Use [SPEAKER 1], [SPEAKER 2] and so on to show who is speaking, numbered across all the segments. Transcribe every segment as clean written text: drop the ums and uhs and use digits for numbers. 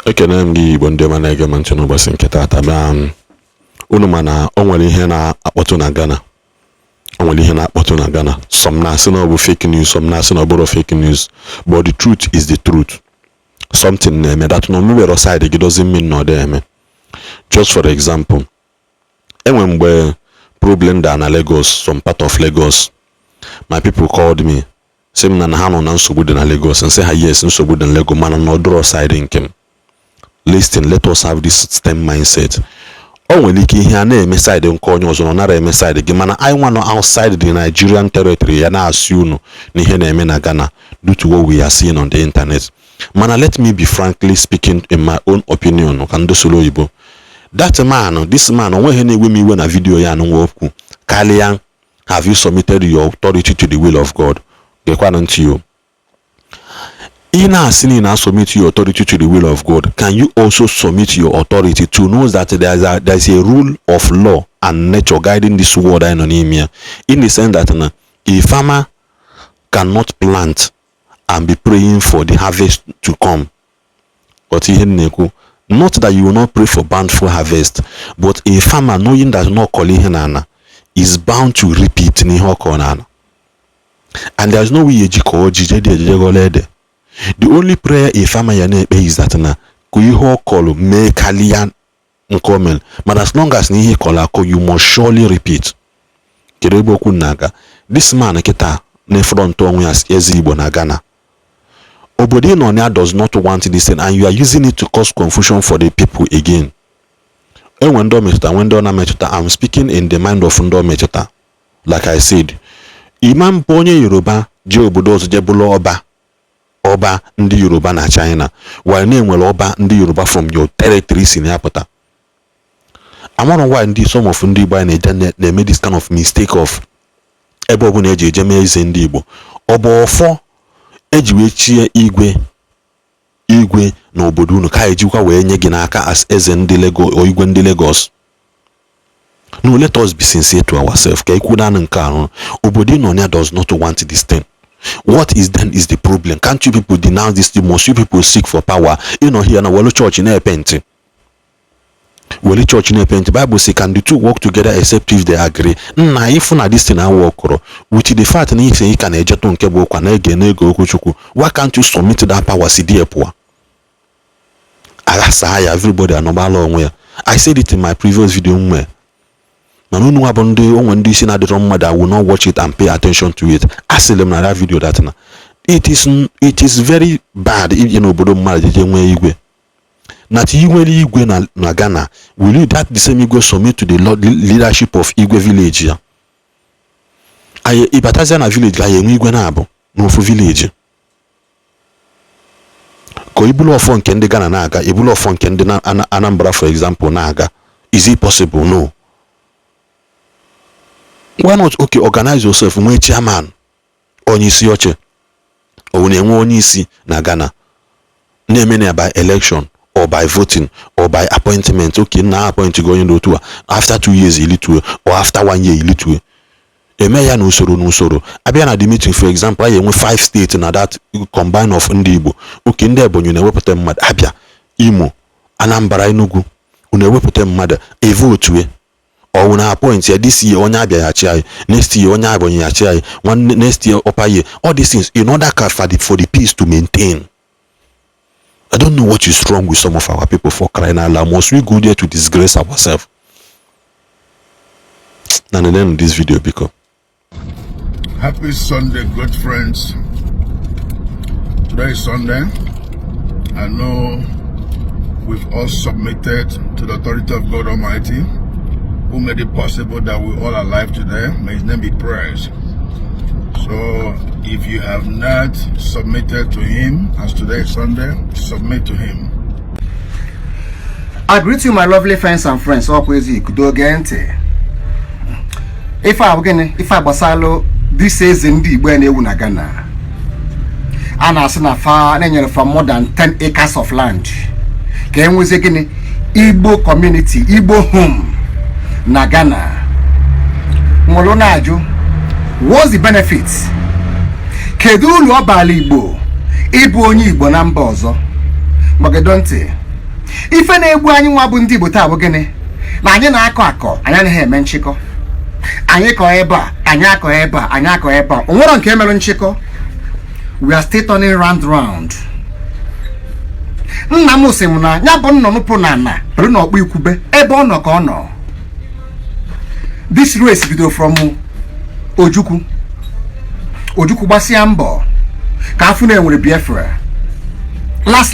[SPEAKER 1] ekene m gị Igbo ndị ọma na-ege m ntị n'ụbọchị nke taata. Unu ma na o nwere ihe na-akpọtụ na Ghana. Some na-asị na ọ bụ fake news, some na-asị na ọ bụrụ fake news, but the truth is the truth. Something na-eme that no mere side gị doesn't mean na ọ dị eme. Just for example, enwe mgbe problem da na Lagos, some part of Lagos. My people called me say m na ha nọ na nsogbu dị na Lagos, and say ha yes, nsogbu dị na Lagos mana na ọdụrụ side nke m. Listen, let us have this STEM mindset. O nwere ike ihe a na-eme side nke onye ọzọ nara eme side gị, mana I want outside the Nigerian territory ya na-asị unu na ihe na-eme na Ghana due to what we are seeing on the internet. Mana let me be frankly speaking in my own opinion, ka ndị solo Igbo. This man onweghị na-ewe m iwe na video ya nwe okwu karịa have you submitted your authority to the will of God? Gekwana ntị yo. In na submit your authority to the will of God, can you also submit your authority to know that there is a rule of law and nature guiding this world in the sense that a farmer cannot plant and be praying for the harvest to come. But not that you will not pray for bountiful harvest, but a farmer knowing that not calling is bound to repeat and there is no way the only prayer a farmer is that call me kalian nkomel, but as long as ni call you must surely repeat. This man kita ne front on as Igbo na Ghana. Obodi Nonia does not want this thing, and you are using it to cause confusion for the people again. I'm speaking in the mind of Ndo Mecheta. Like I said, Imam Bonye Yoruba, Jobodos Jebulo Oba Ndi Yoruba na China, while name will Oba Ndi Yoruba from your territories in Yapota. I wonder why some of Ndigbo and they made this kind of mistake of Ebobuneji Jeme is Ndigbo. Obo 4 ejiwechie igwe na obodo unu ka ejikwa wee nye gị n'aka as eze ndị Lagos o igwe ndị Lagos. No, let us be sincere to ourselves. Ka ikwu na nke arụ obodo Nonia does not want this thing. What is then is the problem? Can't you people denounce this? Must you people seek for power? Here na welu church na repent. Welu church na repent. Bible say can the two work together except if they agree. Na if na this thing na work with the fact na you can ejeto nke bụ kwa na ege na ego okwuchukwu, why can't you submit that power si die poa? Everybody anobala onwe ya. I said it in my previous video mwe. Na no abonde onwe ndị isi na adịrọ mmadụ, I will not watch it and pay attention to it. Asilem na that video that na it is very bad if obodo mmadụ jeje nwe igwe. Na ti igwe na Ghana, will you that the same igwe submit to the leadership of Igwe village ya? Aye ibataza na village ga enwe igwe na abụ n'ofu village. Ko ibulu ofo nke ndị Ghana na-aga, ibulu ofo nke ndị Anambra for example na-aga. Is it possible? No. Why not organize yourself, nwe chairman onye isi oche o na-enwe onye isi na Ghana na-eme by election or by voting or by appointment. Na appoint going to after 2 years ilitue or after 1 year ilitue. Eme ya n'usoro abịa na the meeting for example I enwe 5 states na that combine of Ndigbo. Ndị Ebonyi na-ewepụta mmadụ, Abia, Imo, Anambra, Enugu na-ewepụta mmadụ e vote or una appoint ya this year onye Abia ya chi, next year onye Ebonyi ya chi, next year upper year, all these things in order for the peace to maintain. I don't know what is wrong with some of our people, for crying out loud. Must we go there to disgrace ourselves? Now the end of this video because
[SPEAKER 2] happy Sunday, good friends. Today is Sunday. I know we've all submitted to the authority of God Almighty, who made it possible that we're all alive today. May his name be praised. So if you have not submitted to him, as today is Sunday, submit to him.
[SPEAKER 3] I greet you, my lovely friends and friends. Always Igboland. If I basalo, this is Ndigbo and na Ghana. And as na far for more than 10 acres of land. Can we say Igbo community, Igbo home na Ghana. Molonaju, what's the benefits? Kedu ulu obali Igbo, Igbo onye Igbo na mba ọzọ. Magedonte, ife na-egbu anyị nwa bụ ndị Igbo taa bụ gịnị? Na anyị na-akọ akọ, anyị anaghị eme nchịkọ. Anyị kọ ebe a, anyị akọ ebe a, anyị akọ ebe a. O nwere nke mere nchịkọ. We are still turning round. Nna m sị m na ya bụ nnọnụ pụ na ana bụrụ na ọkpụ ikwube ebe ọ nọ ka ọ nọ. This race bido from Ojukwu gbasịa mbọ ka afụ na-enwere Biafra. Last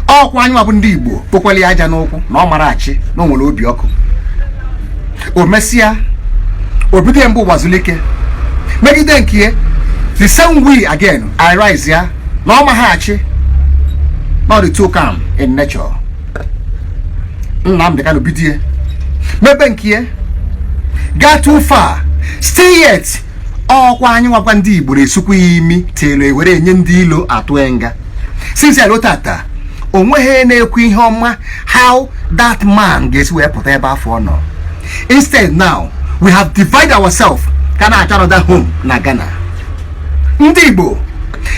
[SPEAKER 3] ọkwa anyị bụ ndị Igbo kpokwali aja n'ụkwụ na ọ mara achị na o nwere obi ọkụ. O mesịa obido mbụ gbazulike megide nke the same way again I rise ya na ọ maha achị. Not the two calm in nature. Nnamdi Kanu bidie mebe nke got too far stay yet ọkwa anyị nwakwa ndị Igbo resukwa imi tele were enye ndị ilo atụ enga. Since I wrote that onweghị na-ekwu ihe ọma how that man ga-esi wee pụta ebe afọ nọ. Instead now we have divided ourselves ka na-achọ another home na Ghana. Ndị Igbo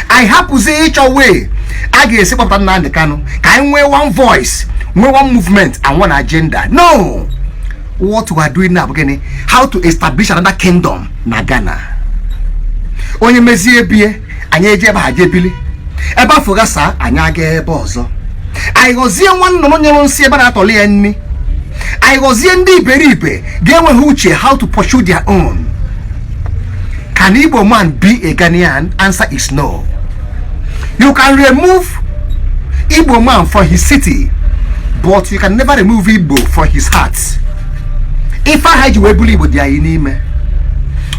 [SPEAKER 3] I hapụzi ịchọ way a ga-esi kpọpụta Nnamdi Kanu ka anyị nwee one voice, nwee one movement and one agenda. No, what we are doing now again, how to establish another kingdom na Ghana. Onye mezie bie anyị eje ebe ha jebili ebe afọ gasa anyị aga ebe ọzọ. Anyị gọzie nwanne nyere nsị ebe na-atọli ya nni. Anyị gọzie ndị iberibe ga-enweghị uche how to pursue their own. Can Igbo man be a Ghanaian? Answer is no. You can remove Igbo man from his city, but you can never remove Igbo from his heart. If I had you able Igbo dia inime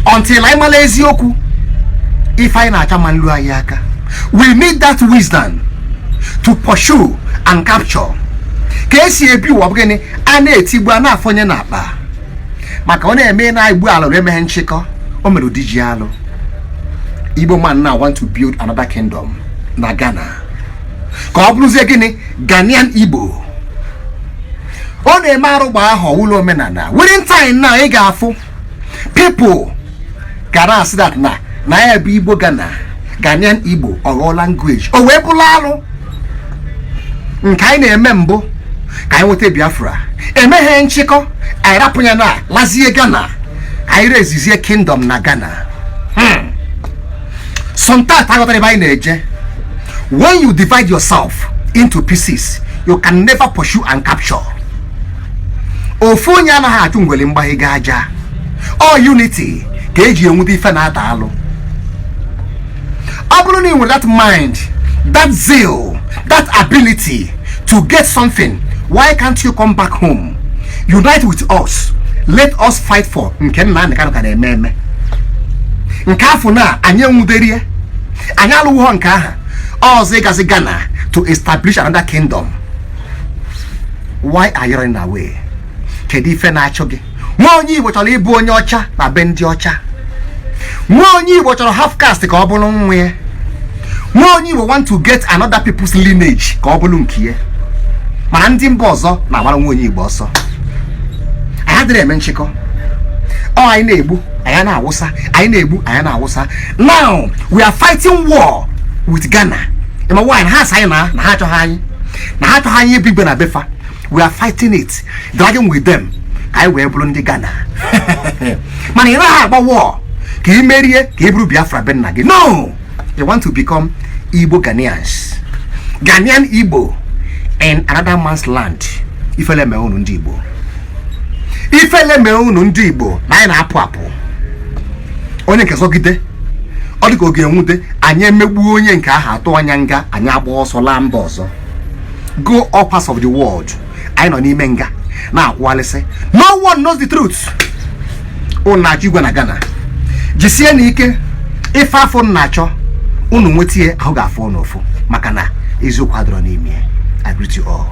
[SPEAKER 3] until I malezi oku, if I na chaman lu ayaka, we need that wisdom to pursue and capture. Kesi ebi wabgeni ane etigwa na afonye na akpa. Maka one eme na Igbo alo eme nchiko, o melodiji alo. Igbo man now want to build another kingdom na Ghana. Ka ọ bụrụzie gịnị Ghanaian Igbo. Ọ na-eme arụgba ahụ ụlọ omenala. Within time now ị ga-afụ people gara asị that na ya bụ Igbo Ghana, Ghanaian Igbo ọghọ language. O wee bụla alụ. Nke anyị na-eme mbụ ka anyị nweta Biafra. Emeghe nchịkọ, anyị rapụ ya na lazie Ghana. Anyị rezizie kingdom na Ghana. Sometimes anyị na-eje. When you divide yourself into pieces, you can never pursue and capture. Ofu onye anaghị achụ ngwele mgbaghe ga aja. All unity ka eji enwute ife na-ata alụ. Ọ bụrụ na ị nwere that mind, that zeal, that ability to get something, why can't you come back home? Unite with us. Let us fight for nke Nnamdi Kanu ka na-eme eme. Nke afọ na anyị enwuderie. Anyị alụwo nke aha. Ọzọ ịgazi Ghana to establish another kingdom. Why are you running away? Kedu ife na-achọ gị? Nwa onye Igbo chọrọ ịbụ onye ọcha na be ndị ọcha. Nwa onye Igbo chọrọ half caste ka ọ bụrụ nwa ya. Nwa onye Igbo want to get another people's lineage ka ọ bụrụ nke ya. Mana ndị mba ọzọ na-agbara nwa onye Igbo ọsọ. Anyị adịrị eme nchịkọ. Anyị na-egbu, anyị na-awụsa, anyị na-egbu, anyị na-awụsa. Now we are fighting war with Ghana. Ima why na ha say na ha achọ ha anyị. Na ha achọ ha anyị bigbe na befa. We are fighting it, dragging with them. Ka anyị wee bụrụ ndị Ghana. Mana ị naghị agba war ka ị merie ka ị bụrụ Biafra be nna gị. No! You want to become Igbo Ghanaians. Ghanaian Igbo in another man's land. Ifele me unu ndị Igbo. Ifele me unu ndị Igbo na anyị na-apụ apụ. Onye nke zọgide ọ dịka oge enwude anyị emegbu onye nke aha atụ anya nga anyị agba ọsọ laa mba ọzọ. Go all parts of the world. Anyị nọ n'ime nga na-akwụalịsị. No one knows the truth. Unu na-achọ igwe na Ghana. Jisie n'ike ife afọ na-achọ unu nwetie ahụ ga-afọ n'ofu maka na eziokwu adọrọ n'ime. I greet you all.